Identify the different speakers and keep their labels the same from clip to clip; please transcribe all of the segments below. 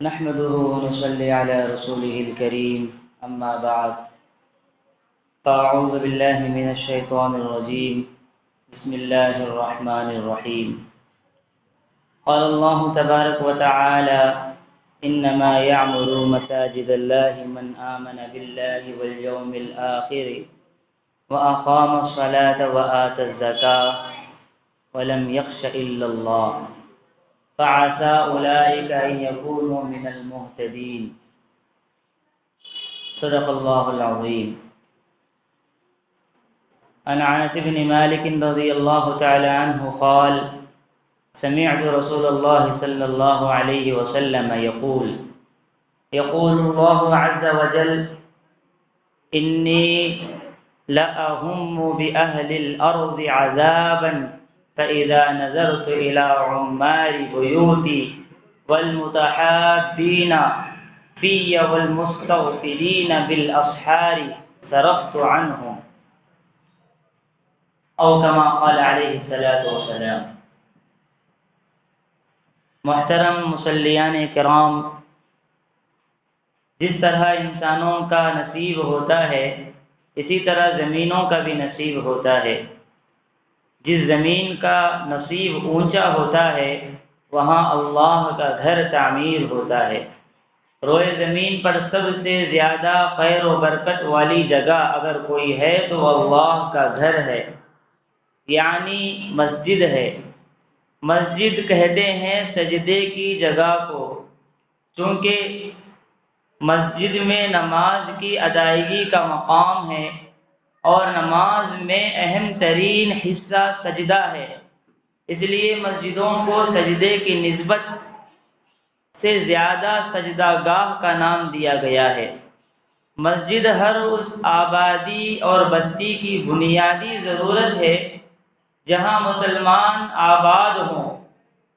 Speaker 1: نحمده ونصلي على رسوله الكريم أما بعد فأعوذ بالله من الشيطان الرجيم بسم الله الرحمن الرحيم قال الله تبارك وتعالى إنما يعمر مساجد الله من آمن بالله واليوم الآخر وأقام الصلاة وآتى الزكاة ولم يخش إلا الله فعسى أولئك أن يكونوا من المهتدين صدق الله العظيم. عن انس بن مالك رضي الله تعالى عنه قال سمعت رسول الله صلى الله عليه وسلم يقول الله عز وجل إني لأهم بأهل الأرض عذابا فإذا نظرت إلى عمار بيوتي والمتحابين في والمستغفرين بالأسحار صرفت عنهم او كما قال علیہ الصلوۃ والسلام. محترم مصلیان کرام، جس طرح انسانوں کا نصیب ہوتا ہے اسی طرح زمینوں کا بھی نصیب ہوتا ہے. جس زمین کا نصیب اونچا ہوتا ہے وہاں اللہ کا گھر تعمیر ہوتا ہے. روئے زمین پر سب سے زیادہ خیر و برکت والی جگہ اگر کوئی ہے تو اللہ کا گھر ہے، یعنی مسجد ہے. مسجد کہتے ہیں سجدے کی جگہ کو، چونکہ مسجد میں نماز کی ادائیگی کا مقام ہے اور نماز میں اہم ترین حصہ سجدہ ہے. اس لیے مسجدوں کو سجدے کی نسبت سے زیادہ سجدہ گاہ کا نام دیا گیا ہے. مسجد ہر اس آبادی اور بستی کی بنیادی ضرورت ہے جہاں مسلمان آباد ہوں.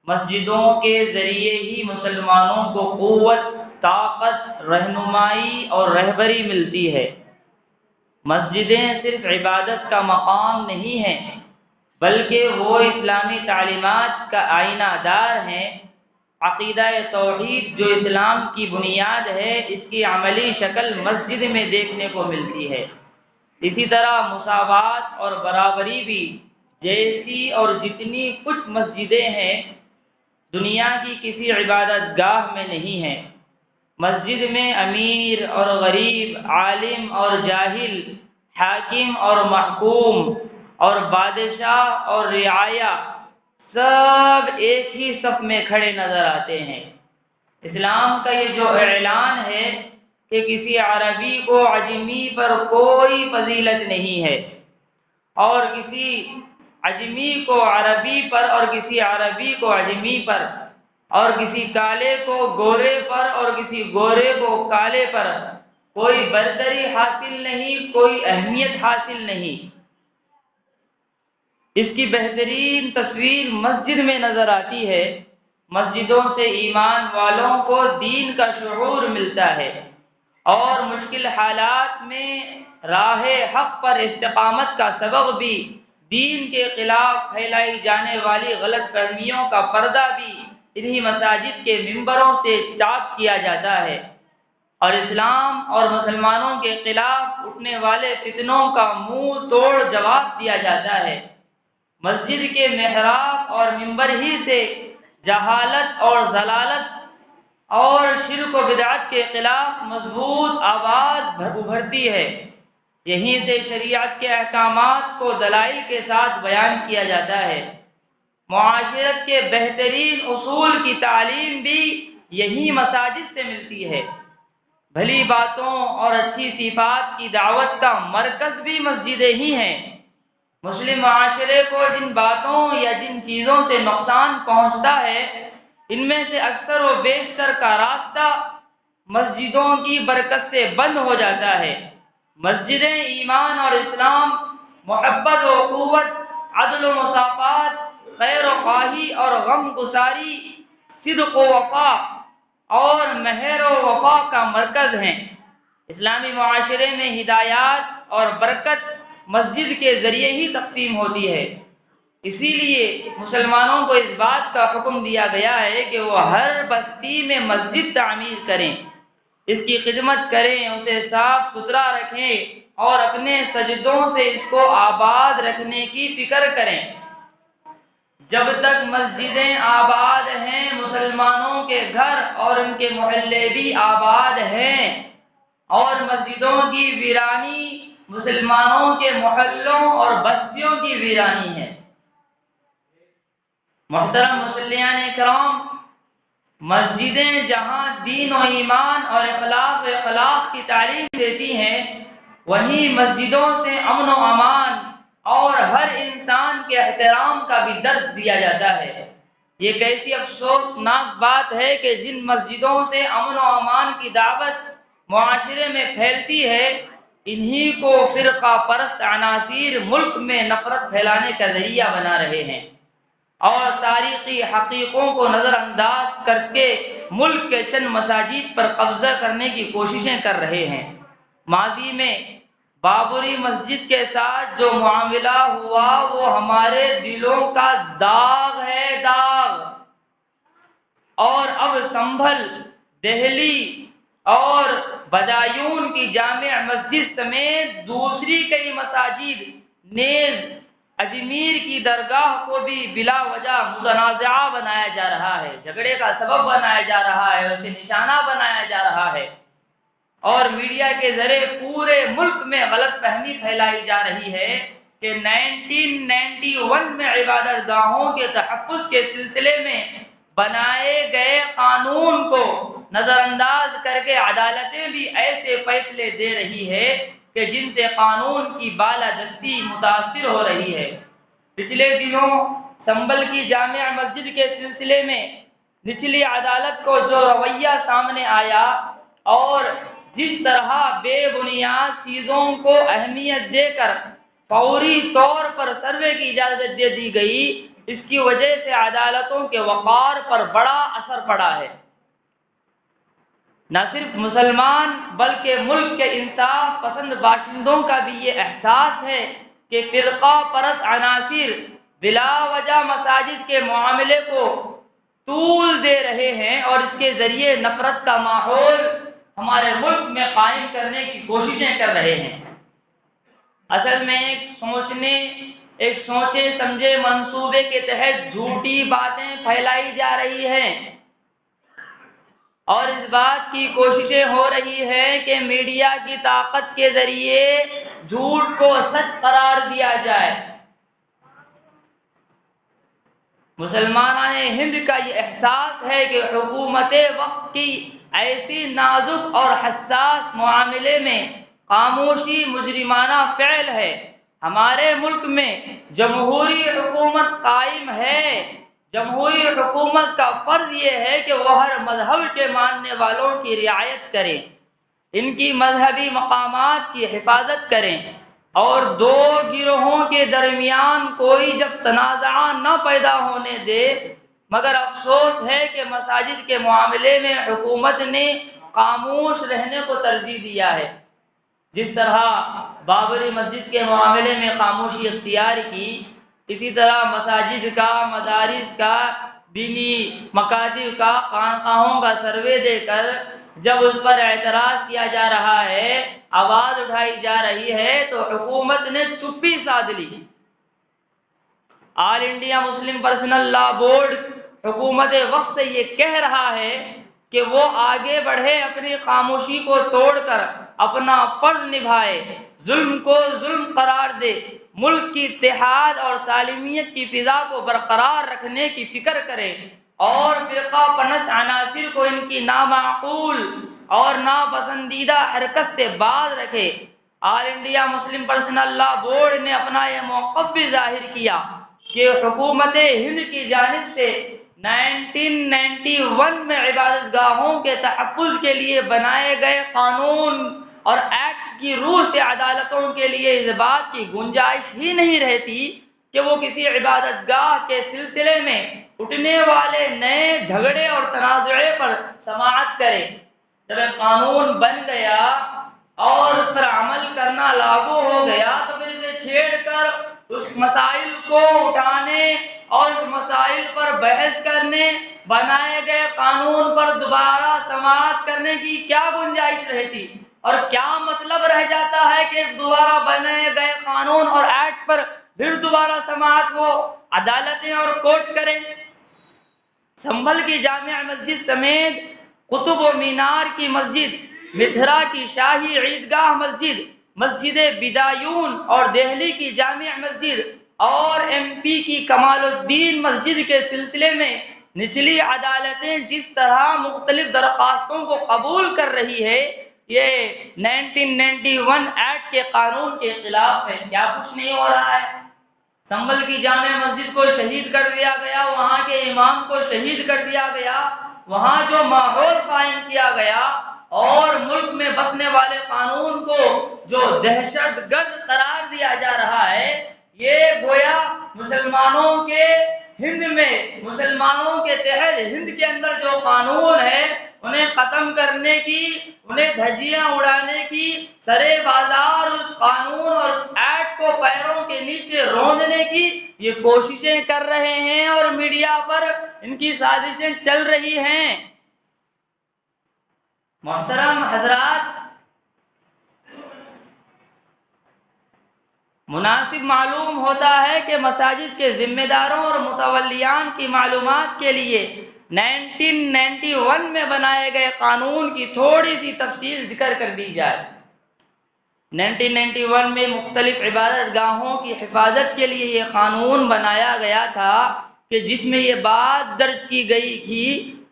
Speaker 1: مسجدوں کے ذریعے ہی مسلمانوں کو قوت، طاقت، رہنمائی اور رہبری ملتی ہے. مسجدیں صرف عبادت کا مقام نہیں ہیں بلکہ وہ اسلامی تعلیمات کا آئینہ دار ہیں. عقیدہ توحید جو اسلام کی بنیاد ہے، اس کی عملی شکل مسجد میں دیکھنے کو ملتی ہے. اسی طرح مساوات اور برابری بھی جیسی اور جتنی کچھ مسجدیں ہیں دنیا کی کسی عبادت گاہ میں نہیں ہیں. مسجد میں امیر اور غریب، عالم اور جاہل، حاکم اور محکوم اور بادشاہ اور رعایا سب ایک ہی صف میں کھڑے نظر آتے ہیں. اسلام کا یہ جو اعلان ہے کہ کسی عربی کو عجمی پر کوئی فضیلت نہیں ہے اور کسی عجمی کو عربی پر اور کسی عربی کو عجمی پر اور کسی کالے کو گورے پر اور کسی گورے کو کالے پر کوئی برتری حاصل نہیں، کوئی اہمیت حاصل نہیں. اس کی بہترین تصویر مسجد میں نظر آتی ہے. مسجدوں سے ایمان والوں کو دین کا شعور ملتا ہے اور مشکل حالات میں راہ حق پر استقامت کا سبب بھی، دین کے خلاف پھیلائی جانے والی غلط فہمیوں کا پردہ بھی انہی مساجد کے ممبروں سے چاک کیا جاتا ہے اور اسلام اور مسلمانوں کے خلاف اٹھنے والے فتنوں کا منہ توڑ جواب دیا جاتا ہے. مسجد کے محراب اور ممبر ہی سے جہالت اور ضلالت اور شرک و بدعت کے خلاف مضبوط آواز ابھرتی ہے. یہیں سے شریعت کے احکامات کو دلائل کے ساتھ بیان کیا جاتا ہے. معاشرت کے بہترین اصول کی تعلیم بھی یہی مساجد سے ملتی ہے. بھلی باتوں اور اچھی صفات کی دعوت کا مرکز بھی مسجدیں ہی ہیں. مسلم معاشرے کو جن باتوں یا جن چیزوں سے نقصان پہنچتا ہے ان میں سے اکثر و بیشتر کا راستہ مسجدوں کی برکت سے بند ہو جاتا ہے. مسجدیں ایمان اور اسلام، محبت و قوت، عدل و مساوات، خیر و خواہی اور غم گساری، صدق و وفا اور مہر و وفا کا مرکز ہیں. اسلامی معاشرے میں ہدایات اور برکت مسجد کے ذریعے ہی تقسیم ہوتی ہے. اسی لیے مسلمانوں کو اس بات کا حکم دیا گیا ہے کہ وہ ہر بستی میں مسجد تعمیر کریں، اس کی خدمت کریں، اسے صاف ستھرا رکھیں اور اپنے سجدوں سے اس کو آباد رکھنے کی فکر کریں۔ جب تک مسجدیں آباد ہیں مسلمانوں کے گھر اور ان کے محلے بھی آباد ہیں، اور مسجدوں کی ویرانی مسلمانوں کے محلوں اور بستیوں کی ویرانی ہے۔ محترم مسلمان کرام، مسجدیں جہاں دین و ایمان اور اخلاق کی تعلیم دیتی ہیں، وہیں مسجدوں سے امن و امان اور ہر انسان کے احترام کا بھی درس دیا جاتا ہے۔ یہ کیسی افسوسناک بات ہے کہ جن مسجدوں سے امن و امان کی دعوت معاشرے میں پھیلتی ہے، انہی کو فرقہ پرست عناصر ملک میں نفرت پھیلانے کا ذریعہ بنا رہے ہیں اور تاریخی حقیقوں کو نظر انداز کر کے ملک کے چند مساجد پر قبضہ کرنے کی کوششیں کر رہے ہیں۔ ماضی میں بابری مسجد کے ساتھ جو معاملہ ہوا وہ ہمارے دلوں کا داغ ہے، داغ۔ اور اب سنبھل، دہلی اور بدایون کی جامع مسجد سمیت دوسری کئی مساجد نیز اجمیر کی درگاہ کو بھی بلا وجہ متنازعہ بنایا جا رہا ہے، جھگڑے کا سبب بنایا جا رہا ہے، اسے نشانہ بنایا جا رہا ہے، اور میڈیا کے ذریعے پورے ملک میں غلط فہمی پھیلائی جا رہی ہے کہ 1991 میں عبادت گاہوں کے تحفظ کے سلسلے میں بنائے گئے قانون کو نظر انداز کر کے عدالتیں بھی ایسے فیصلے دے رہی ہے کہ جن سے قانون کی بالادستی متاثر ہو رہی ہے۔ پچھلے دنوں سنبل کی جامع مسجد کے سلسلے میں نچلی عدالت کو جو رویہ سامنے آیا اور جس طرح بے بنیاد چیزوں کو اہمیت دے کر فوری طور پر سروے کی اجازت دے دی گئی، اس کی وجہ سے عدالتوں کے وقار پر بڑا اثر پڑا ہے۔ نہ صرف مسلمان بلکہ ملک کے انصاف پسند باشندوں کا بھی یہ احساس ہے کہ فرقہ پرست عناصر بلا وجہ مساجد کے معاملے کو طول دے رہے ہیں اور اس کے ذریعے نفرت کا ماحول ہمارے ملک میں قائم کرنے کی کوششیں کر رہے ہیں۔ اصل میں ایک سوچے سمجھے منصوبے کے تحت جھوٹی باتیں پھیلائی جا رہی ہیں اور اس بات کی کوششیں ہو رہی ہے کہ میڈیا کی طاقت کے ذریعے جھوٹ کو سچ قرار دیا جائے۔ مسلمانان ہند کا یہ احساس ہے کہ حکومت وقت کی ایسی نازک اور حساس معاملے میں خاموشی مجرمانہ فعل ہے۔ ہمارے ملک میں جمہوری حکومت قائم ہے۔ جمہوری حکومت کا فرض یہ ہے کہ وہ ہر مذہب کے ماننے والوں کی رعایت کریں، ان کی مذہبی مقامات کی حفاظت کریں اور دو گروہوں کے درمیان کوئی جب تنازع نہ پیدا ہونے دے۔ مگر افسوس ہے کہ مساجد کے معاملے میں حکومت نے خاموش رہنے کو ترجیح دیا ہے۔ جس طرح بابری مسجد کے معاملے میں خاموشی اختیار کی، اسی طرح مساجد کا، مدارس کا، دینی مکاتب کا، خانقاہوں کا سروے دے کر جب اس پر اعتراض کیا جا رہا ہے، آواز اٹھائی جا رہی ہے، تو حکومت نے چپی سادھ لی۔ آل انڈیا مسلم پرسنل لا بورڈ حکومت وقت سے یہ کہہ رہا ہے کہ وہ آگے بڑھے، اپنی خاموشی کو توڑ کر اپنا فرض نبھائے، ظلم کو ظلم قرار دے، ملک کی اتحاد اور سالمیت کی فضا کو برقرار رکھنے کی فکر کرے اور فرقہ پرست عناصر کو ان کی نامعقول اور ناپسندیدہ حرکت سے باز رکھے۔ آل انڈیا مسلم پرسنل لا بورڈ نے اپنا یہ موقف بھی ظاہر کیا کہ حکومت ہند کی جانب سے 1991 میں عبادت گاہوں کے تحفظ کے لیے بنائے گئے قانون اور ایکٹ کی روح سے عدالتوں کے لیے اس بات کی گنجائش ہی نہیں رہتی کہ وہ کسی عبادت گاہ کے سلسلے میں اٹھنے والے نئے جھگڑے اور تنازعے پر سماعت کرے۔ جب قانون بن گیا اور اس پر عمل کرنا لاگو ہو گیا تو پھر اسے چھیڑ کر اس مسائل کو اٹھانے اور اس مسائل پر بحث کرنے، بنائے گئے قانون پر دوبارہ سماعت کرنے کی کیا گنجائش رہتی، اور کیا مطلب رہ جاتا ہے کہ دوبارہ بنائے گئے قانون اور ایکٹ پر پھر دوبارہ سماعت وہ عدالتیں اور کورٹ کریں۔ سنبھل کی جامع مسجد سمیت قطب و مینار کی مسجد، متھرا کی شاہی عیدگاہ مسجد، مسجد بدایون اور دہلی کی جامع مسجد اور ایم پی کی کمال الدین مسجد کے سلسلے میں نچلی عدالتیں جس طرح مختلف درخواستوں کو قبول کر رہی ہے، یہ 1991 ایکٹ کے قانون کے خلاف ہے۔ کیا کچھ نہیں ہو رہا ہے؟ سنبھل کی جامع مسجد کو شہید کر دیا گیا، وہاں کے امام کو شہید کر دیا گیا، وہاں جو ماحول قائم کیا گیا اور ملک میں بسنے والے قانون کو جو دہشت گرد قرار دیا جا رہا ہے، یہ گویا مسلمانوں کے ہند میں، مسلمانوں کے تحت ہند کے اندر جو قانون ہے انہیں ختم کرنے کی، انہیں دھجیاں اڑانے کی، سرے بازار اس قانون اور ایکٹ کو پیروں کے نیچے روندنے کی یہ کوششیں کر رہے ہیں اور میڈیا پر ان کی سازشیں چل رہی ہیں۔ محترم حضرات، مناسب معلوم ہوتا ہے کہ مساجد کے ذمہ داروں اور متولیان کی معلومات کے لیے 1991 میں بنائے گئے قانون کی تھوڑی سی تفصیل ذکر کر دی جائے۔ 1991 میں مختلف عبادت گاہوں کی حفاظت کے لیے یہ قانون بنایا گیا تھا کہ جس میں یہ بات درج کی گئی تھی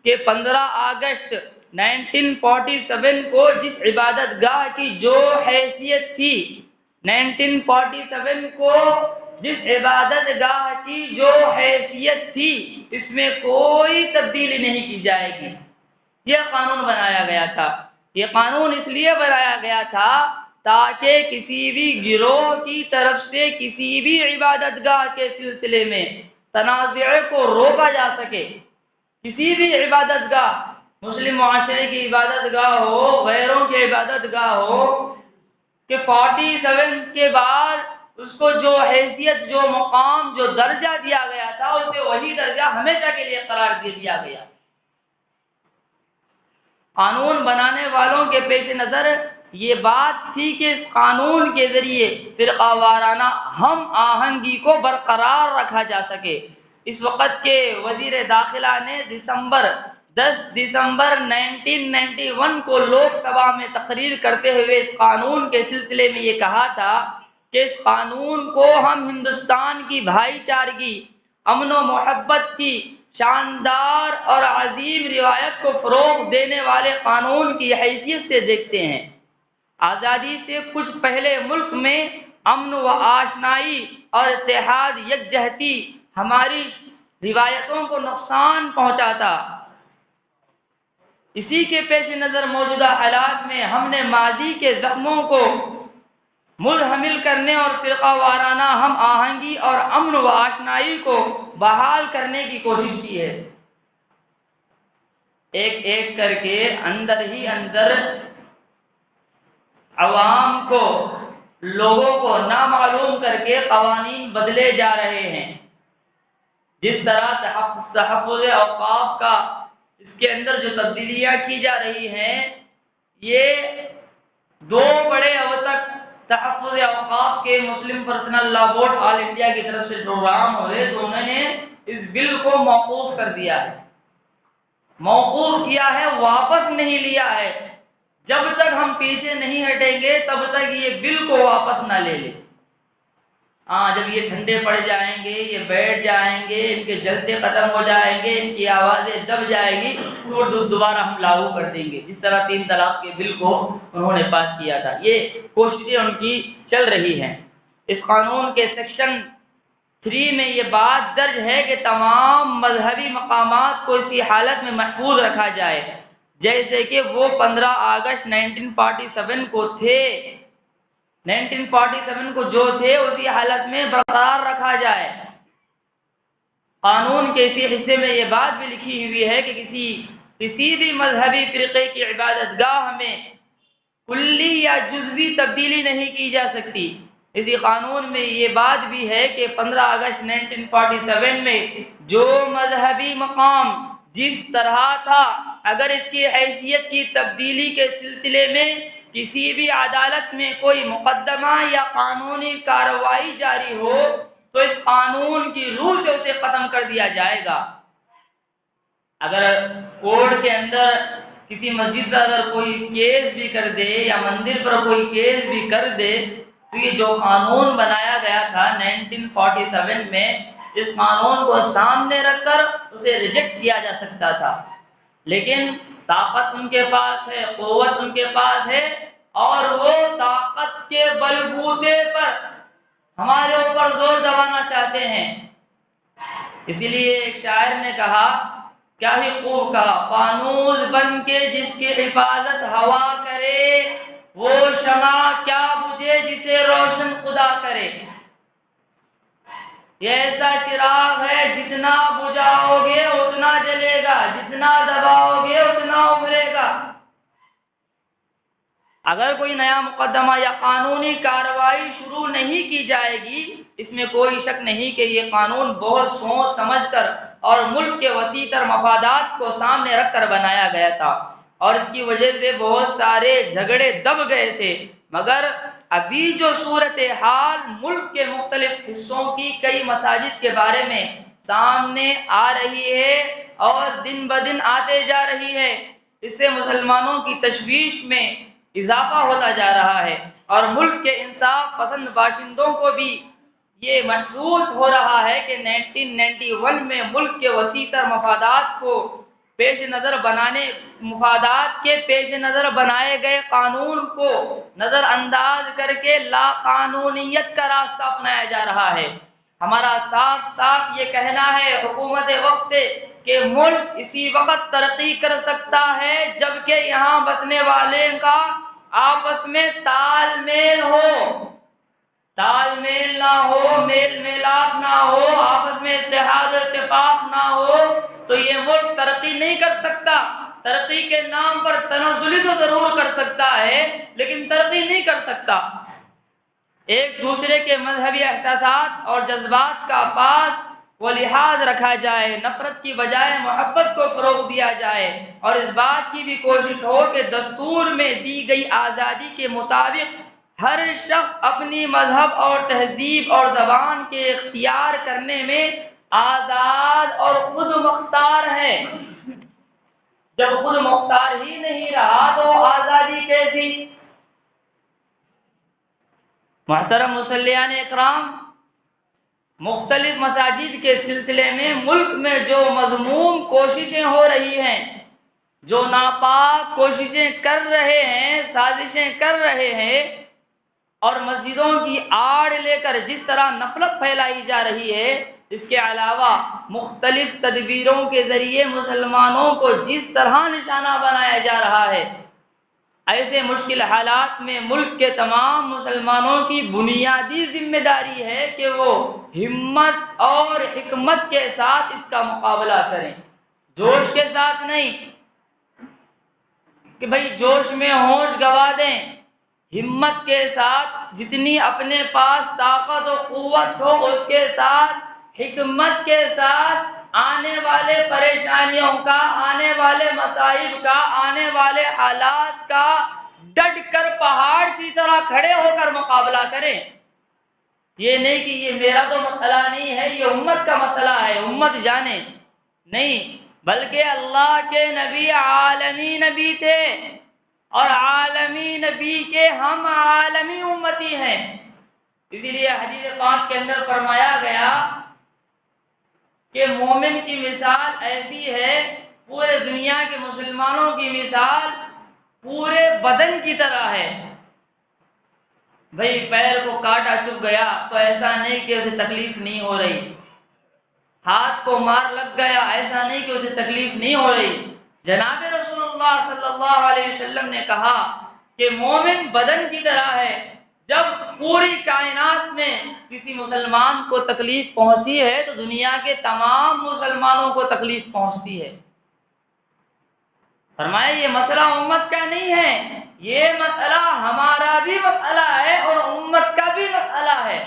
Speaker 1: کہ 15 اگست 1947 کو جس عبادت گاہ کی جو حیثیت تھی، 1947 کو جس عبادت گاہ کی جو حیثیت تھی، اس میں کوئی تبدیلی نہیں کی جائے گی۔ یہ قانون بنایا گیا تھا۔ یہ قانون اس لیے بنایا گیا تھا تاکہ کسی بھی گروہ کی طرف سے کسی بھی عبادت گاہ کے سلسلے میں تنازع کو روکا جا سکے۔ کسی بھی عبادت گاہ، مسلم معاشرے کی عبادت گاہ ہو، غیروں کی عبادت گاہ ہو، کہ 47 کے بعد اس کو جو حیثیت، جو مقام، جو درجہ دیا گیا تھا، اسے وہی درجہ ہمیشہ کے لیے قرار دے دیا گیا۔ قانون بنانے والوں کے پیش نظر یہ بات تھی کہ اس قانون کے ذریعے فرقہ وارانہ ہم آہنگی کو برقرار رکھا جا سکے۔ اس وقت کے وزیر داخلہ نے 10 دسمبر 1991 کو لوک سبھا میں تقریر کرتے ہوئے اس قانون کے سلسلے میں یہ کہا تھا کہ اس قانون کو ہم ہندوستان کی بھائی چارگی، امن و محبت کی شاندار اور عظیم روایت کو فروغ دینے والے قانون کی حیثیت سے دیکھتے ہیں۔ آزادی سے کچھ پہلے ملک میں امن و آشنائی اور اتحاد یکجہتی ہماری روایتوں کو نقصان پہنچاتا۔ اسی کے پیش نظر موجودہ حالات میں ہم نے ماضی کے زخموں کو ملحمل کرنے اور فرقہ وارانہ ہم آہنگی اور امن و آشنائی کو بحال کرنے کی کوشش کی ہے۔ ایک ایک کر کے اندر ہی اندر عوام کو، لوگوں کو نامعلوم کر کے قوانین بدلے جا رہے ہیں۔ جس طرح تحفظ اوقاف کا اس کے اندر جو تبدیلیاں کی جا رہی ہیں، یہ دو بڑے اب تک تحفظ اوقاف کے مسلم پرسنل لا بورڈ آل انڈیا کی طرف سے پروگرام ہوئے تو انہوں نے اس بل کو موقوف کر دیا ہے، موقوف کیا ہے، واپس نہیں لیا ہے۔ جب تک ہم پیچھے نہیں ہٹیں گے تب تک یہ بل کو واپس نہ لے لیں۔ جب یہ ٹھنڈے پڑ جائیں گے، یہ بیٹھ جائیں گے، ان کے جلسے ختم ہو جائیں گے، ان کی آوازیں دب جائیں گی، تو دوبارہ ہم لاگو کر دیں گے، جس طرح 3 طلاق کے بل کو انہوں نے پاس کیا تھا۔ یہ کوششیں ان کی چل رہی ہیں۔ اس قانون کے سیکشن 3 میں یہ بات درج ہے کہ تمام مذہبی مقامات کو اسی حالت میں محفوظ رکھا جائے جیسے کہ وہ 15 اگست 1947 کو تھے۔ 1947 کو جو تھے اسی حالت میں برقرار رکھا جائے۔ قانون کے اسی حصے میں یہ بات بھی لکھی ہوئی ہے کہ کسی بھی مذہبی فرقے کی عبادت گاہ میں کلی یا جزوی تبدیلی نہیں کی جا سکتی۔ اسی قانون میں یہ بات بھی ہے کہ 15 اگست 1947 میں جو مذہبی مقام جس طرح تھا، اگر اس کی حیثیت کی تبدیلی کے سلسلے میں کسی بھی عدالت میں کوئی مقدمہ یا قانونی کارروائی جاری ہو تو اس قانون کی روح سے اسے ختم کر دیا جائے گا۔ اگر کورٹ کے اندر کسی مسجد پر اگر کوئی کیس بھی کر دے یا مندر پر کوئی کیس بھی کر دے تو یہ جو قانون بنایا گیا تھا 1947 میں، اس قانون کو سامنے رکھ کر اسے ریجیکٹ کیا جا سکتا تھا، لیکن طاقت ان کے پاس ہے، قوت ان کے پاس ہے، اور وہ طاقت کے بلبوتے پر ہمارے اوپر زور دبانا چاہتے ہیں۔ اسی لیے ایک شاعر نے کہا، کیا ہی خوب کہا، فانوس بن کے جس کی حفاظت ہوا کرے، وہ شمع کیا بجھے جسے روشن خدا کرے۔ یہ ایسا چراغ ہے جتنا بجھاؤ گے اتنا جلے گا، جتنا دباؤ گے اتنا ابھرے گا۔ اگر کوئی نیا مقدمہ یا قانونی کارروائی شروع نہیں کی جائے گی، اس میں کوئی شک نہیں کہ یہ قانون بہت سوچ سمجھ کر اور ملک کے وسیع تر مفادات کو سامنے رکھ کر بنایا گیا تھا، اور اس کی وجہ سے بہت سارے جھگڑے دب گئے تھے، مگر ابھی جو صورتحال ملک کے مختلف حصوں کی کئی مساجد کے بارے میں سامنے آ رہی ہے اور دن بدن آتے جا رہی ہے، اس سے مسلمانوں کی تشویش میں اضافہ ہوتا جا رہا ہے، اور ملک کے انصاف پسند باشندوں کو بھی یہ محسوس ہو رہا ہے کہ 1991 میں ملک کے وسیع تر مفادات کے پیش نظر بنائے گئے قانون کو نظر انداز کر کے لا قانونیت کا راستہ اپنایا جا رہا ہے۔ ہمارا صاف صاف یہ کہنا ہے حکومت وقت سے کہ ملک اسی وقت ترقی کر سکتا ہے جبکہ یہاں بسنے والے کا آپس میں تال میل ہو۔ تال میل نہ ہو، میل میلاپ نہ ہو، آپس میں اتحاد و اتفاق نہ ہو تو یہ ملک ترقی نہیں کر سکتا۔ ترقی کے نام پر تنزلی تو ضرور کر سکتا ہے لیکن ترقی نہیں کر سکتا۔ ایک دوسرے کے مذہبی احساسات اور جذبات کا پاس و لحاظ رکھا جائے، نفرت کی بجائے محبت کو فروغ دیا جائے، اور اس بات کی بھی کوشش ہو کہ دستور میں دی گئی آزادی کے مطابق ہر شخص اپنی مذہب اور تہذیب اور زبان کے اختیار کرنے میں آزاد اور خود مختار ہے۔ جب خود مختار ہی نہیں رہا تو آزادی کیسی؟ محترم مصلیان اکرام، مختلف مساجد کے سلسلے میں ملک میں جو مذموم کوششیں ہو رہی ہیں، جو ناپاک کوششیں کر رہے ہیں، سازشیں کر رہے ہیں، اور مسجدوں کی آڑ لے کر جس طرح نفرت پھیلائی جا رہی ہے، اس کے علاوہ مختلف تدبیروں کے ذریعے مسلمانوں کو جس طرح نشانہ بنایا جا رہا ہے، ایسے مشکل حالات میں ملک کے تمام مسلمانوں کی بنیادی ذمہ داری ہے کہ وہ ہمت اور حکمت کے ساتھ اس کا مقابلہ کریں، جوش کے ساتھ نہیں کہ بھئی جوش میں ہوش گوا دیں، ہمت کے ساتھ جتنی اپنے پاس طاقت و قوت ہو اس کے ساتھ، حکمت کے ساتھ آنے والے پریشانیوں کا، آنے والے مصائب کا، آنے والے حالات کا ڈٹ کر پہاڑ کی طرح کھڑے ہو کر مقابلہ کریں۔ یہ نہیں کہ یہ میرا تو مسئلہ نہیں ہے، یہ امت کا مسئلہ ہے، امت جانے، نہیں، بلکہ اللہ کے نبی عالمی نبی تھے اور عالمی نبی کے ہم عالمی امتی ہیں۔ اسی لیے حدیث پاک کے اندر فرمایا گیا کہ مومن کی مثال ایسی ہے، پورے دنیا کے مسلمانوں کی مثال پورے بدن کی طرح ہے۔ بھئی پیر کو کاٹا چبھ گیا تو ایسا نہیں کہ اسے تکلیف نہیں ہو رہی، ہاتھ کو مار لگ گیا ایسا نہیں کہ اسے تکلیف نہیں ہو رہی۔ جناب رسول اللہ صلی اللہ علیہ وسلم نے کہا کہ مومن بدن کی طرح ہے، جب پوری کائنات میں کسی مسلمان کو تکلیف پہنچتی ہے تو دنیا کے تمام مسلمانوں کو تکلیف پہنچتی ہے۔ فرمایا یہ مسئلہ امت کا نہیں ہے، یہ مسئلہ ہمارا بھی مسئلہ ہے اور امت کا بھی مسئلہ ہے۔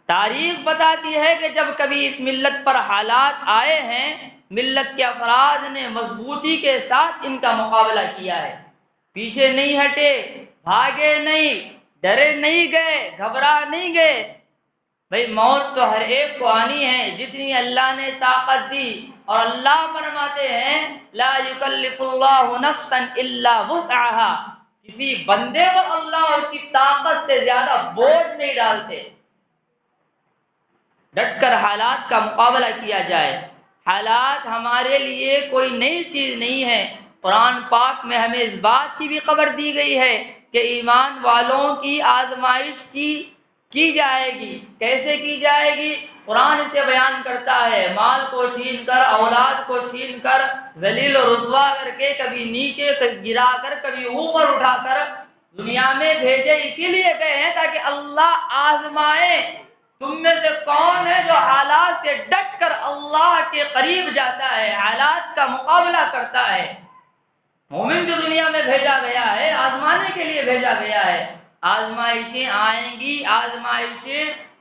Speaker 1: تاریخ بتاتی ہے کہ جب کبھی اس ملت پر حالات آئے ہیں، ملت کے افراد نے مضبوطی کے ساتھ ان کا مقابلہ کیا ہے، پیچھے نہیں ہٹے، بھاگے نہیں، ڈرے نہیں گئے، گھبرا نہیں گئے۔ بھئی موت تو ہر ایک کو آنی ہے، جتنی اللہ نے طاقت دی، اور اللہ فرماتے ہیں لا یکلف اللہ نفسا الا وسعها، کسی بندے پر اللہ اور اس کی طاقت سے زیادہ بوجھ نہیں ڈالتے۔ ڈٹ کر حالات کا مقابلہ کیا جائے۔ حالات ہمارے لیے کوئی نئی چیز نہیں ہے۔ قرآن پاک میں ہمیں اس بات کی بھی خبر دی گئی ہے کہ ایمان والوں کی آزمائش کی جائے گی۔ کیسے کی جائے گی؟ قرآن اسے بیان کرتا ہے، مال کو چھین کر، اولاد کو چھین کر، ذلیل و رسوا کر کے، کبھی نیچے گرا کر، کبھی اوپر اٹھا کر دنیا میں بھیجے اسی لیے گئے ہیں تاکہ اللہ آزمائے تم میں سے کون ہے جو حالات سے ڈٹ کر اللہ کے قریب جاتا ہے، حالات کا مقابلہ کرتا ہے۔ مومن جو دنیا میں بھیجا گیا ہے آزمانے کے لیے بھیجا گیا ہے۔ آزمائشیں آئیں گی،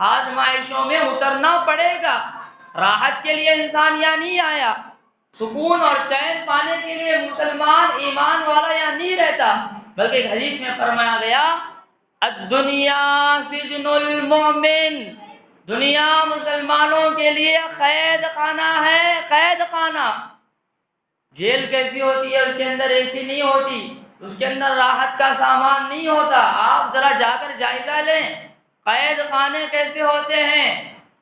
Speaker 1: آزمائشوں میں اترنا پڑے گا۔ راحت کے لیے انسان یا نہیں آیا، سکون اور چین پانے کے لیے مسلمان ایمان والا یا نہیں رہتا، بلکہ ایک حدیث میں فرمایا گیا الدنیا سجن المؤمن، دنیا مسلمانوں کے لیے قید خانہ ہے، قید خانہ۔ جیل کیسی ہوتی ہے؟ اس کے اندر اے سی نہیں ہوتی، اس کے اندر راحت کا سامان نہیں ہوتا۔ آپ ذرا جا کر جائزہ لیں قید خانے کیسے ہوتے ہیں۔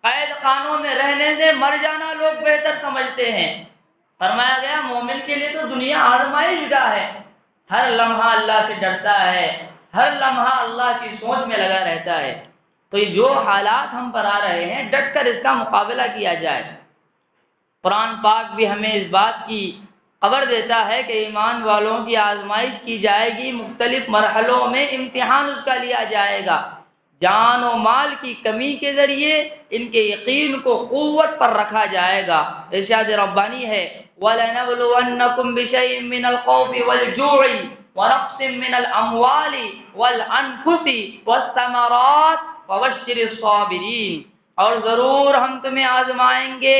Speaker 1: قید خانوں میں رہنے سے مر جانا لوگ بہتر سمجھتے ہیں۔ فرمایا گیا مومن کے لیے تو دنیا آزمائش گاہ ہے، ہر لمحہ اللہ سے ڈرتا ہے، ہر لمحہ اللہ کی سوچ میں لگا رہتا ہے۔ تو یہ جو حالات ہم پر آ رہے ہیں ڈٹ کر اس کا مقابلہ کیا جائے۔ قرآن پاک بھی ہمیں اس بات کی خبر دیتا ہے کہ ایمان والوں کی آزمائش کی جائے گی، مختلف مرحلوں میں امتحان اس کا لیا جائے گا۔ جان و مال کی کمی کے ذریعے ان کے یقین کو قوت پر رکھا جائے گا۔ ارشاد ربانی ہے وَلَنَبْلُوَنَّكُمْ بِشَيْءٍ مِّنَ الْخَوْفِ وَالْجُوعِ وَنَقْصٍ مِّنَ الْأَمْوَالِ وَالْأَنفُسِ وَالثَّمَرَاتِ وَبَشِّرِ الصَّابِرِينَ، اور ضرور ہم تمہیں آزمائیں گے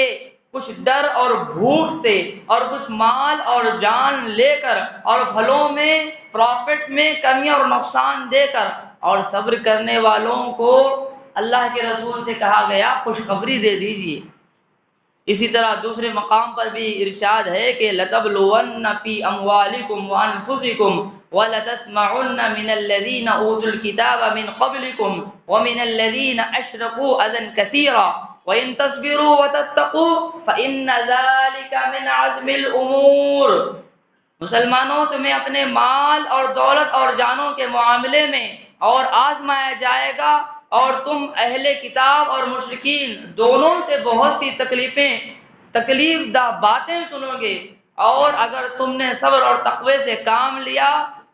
Speaker 1: کچھ ڈر اور بھوک سے، اور کچھ مال اور جان لے کر، اور پھلوں میں پروفٹ میں کمی اور نقصان دے کر، اور صبر کرنے والوں کو اللہ کے رسول سے کہا گیا خوشخبری دے دیجیے۔ اسی طرح دوسرے مقام پر بھی ارشاد ہے کہ لَتَبْلُوَنَّ فِي أَمْوَالِكُمْ وَأَنفُسِكُمْ وَلَتَسْمَعُنَّ مِنَ الَّذِينَ أُوتُوا الْكِتَابَ مِنْ قَبْلِكُمْ وَمِنَ الَّذِينَ أَشْرَكُوا أَذًى كَثِيرًا وَإِن تَصْبِرُوا وَتَتَّقُوا فَإِنَّ ذَلِكَ مِنْ عَزْمِ الْأُمُورِ۔ مسلمانوں تمہیں اپنے مال اور دولت اور جانوں کے معاملے میں اور آزمایا جائے گا، اور تم اہل کتاب اور مشرکین دونوں سے بہت سی تکلیف دہ باتیں سنو گے، اور اگر تم نے صبر اور تقوی سے کام لیا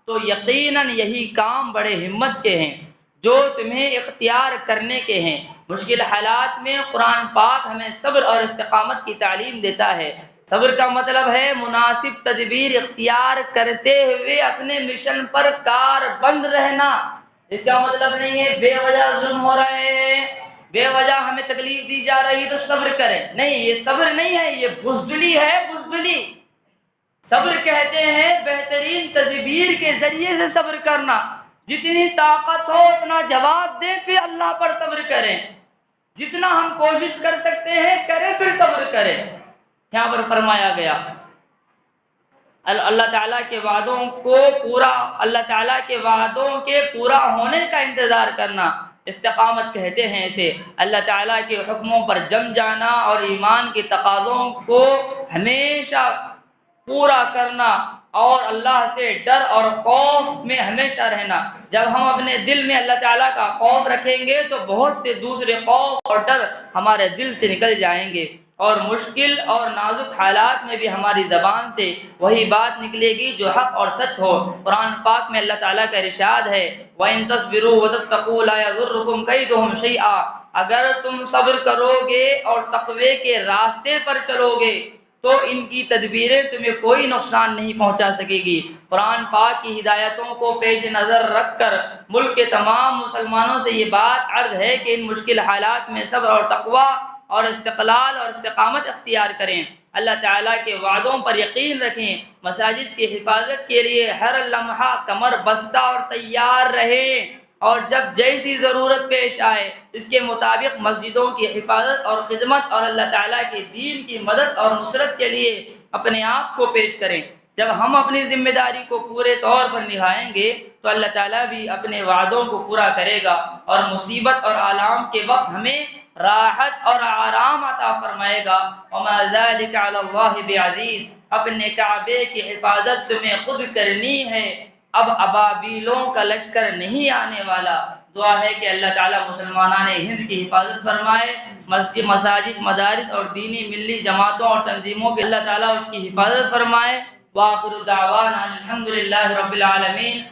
Speaker 1: تو یقیناً یہی کام بڑے ہمت کے ہیں جو تمہیں اختیار کرنے کے ہیں۔ مشکل حالات میں قرآن پاک ہمیں صبر اور استقامت کی تعلیم دیتا ہے۔ صبر کا مطلب ہے مناسب تدبیر اختیار کرتے ہوئے اپنے مشن پر کاربند رہنا۔ اس کا مطلب نہیں ہے بے وجہ ظلم ہو رہے ہیں، بے وجہ ہمیں تکلیف دی جا رہی تو صبر کریں، نہیں، یہ صبر نہیں ہے، یہ بزدلی ہے، بزدلی۔ صبر کہتے ہیں بہترین تدبیر کے ذریعے سے صبر کرنا، جتنی طاقت ہو اتنا جواب دیں پھر اللہ پر صبر کریں، جتنا ہم کوشش کر سکتے ہیں کریں پھر صبر کریں۔ یہاں پر فرمایا گیا اللہ تعالیٰ کے وعدوں کے پورا ہونے کا انتظار کرنا استقامت کہتے ہیں اسے۔ اللہ تعالیٰ کے حکموں پر جم جانا اور ایمان کے تقاضوں کو ہمیشہ پورا کرنا، اور اللہ سے ڈر اور خوف میں ہمیشہ رہنا۔ جب ہم اپنے دل میں اللہ تعالیٰ کا خوف رکھیں گے تو بہت سے دوسرے خوف اور ڈر ہمارے دل سے نکل جائیں گے، اور مشکل اور نازک حالات میں بھی ہماری زبان سے وہی بات نکلے گی جو حق اور سچ ہو۔ قرآن پاک میں اللہ تعالیٰ کا ارشاد ہے وَإِن تَصْبِرُوا وَتَتَّقُوا لَا يَضُرُّكُمْ كَيْدُهُمْ شَيْئًا، اگر تم صبر کرو گے اور تقوی کے راستے پر چلو گے تو ان کی تدبیریں تمہیں کوئی نقصان نہیں پہنچا سکے گی۔ قرآن پاک کی ہدایتوں کو پیش نظر رکھ کر ملک کے تمام مسلمانوں سے یہ بات عرض ہے کہ ان مشکل حالات میں صبر اور تقوی اور استقلال اور استقامت اختیار کریں، اللہ تعالیٰ کے وعدوں پر یقین رکھیں، مساجد کی حفاظت کے لیے ہر لمحہ کمر بستہ اور تیار رہیں، اور جب جیسی ضرورت پیش آئے اس کے مطابق مسجدوں کی حفاظت اور خدمت اور اللہ تعالیٰ کے دین کی مدد اور نصرت کے لیے اپنے آپ کو پیش کریں۔ جب ہم اپنی ذمہ داری کو پورے طور پر نبھائیں گے تو اللہ تعالیٰ بھی اپنے وعدوں کو پورا کرے گا اور مصیبت اور آلام کے وقت ہمیں راحت اور آرام عطا فرمائے گا۔ وما ذلك علی اللہ بعزیز، اپنے کعبے کی حفاظت تمہیں خود کرنی ہے، اب ابابیلوں کا لشکر نہیں آنے والا۔ دعا ہے کہ اللہ تعالیٰ مسلمانان ہند کی حفاظت فرمائے، مسجد، مساجد، مدارس اور دینی ملی جماعتوں اور تنظیموں کی اللہ تعالیٰ اس کی حفاظت فرمائے۔ وآخر دعوانا الحمدللہ رب العالمین۔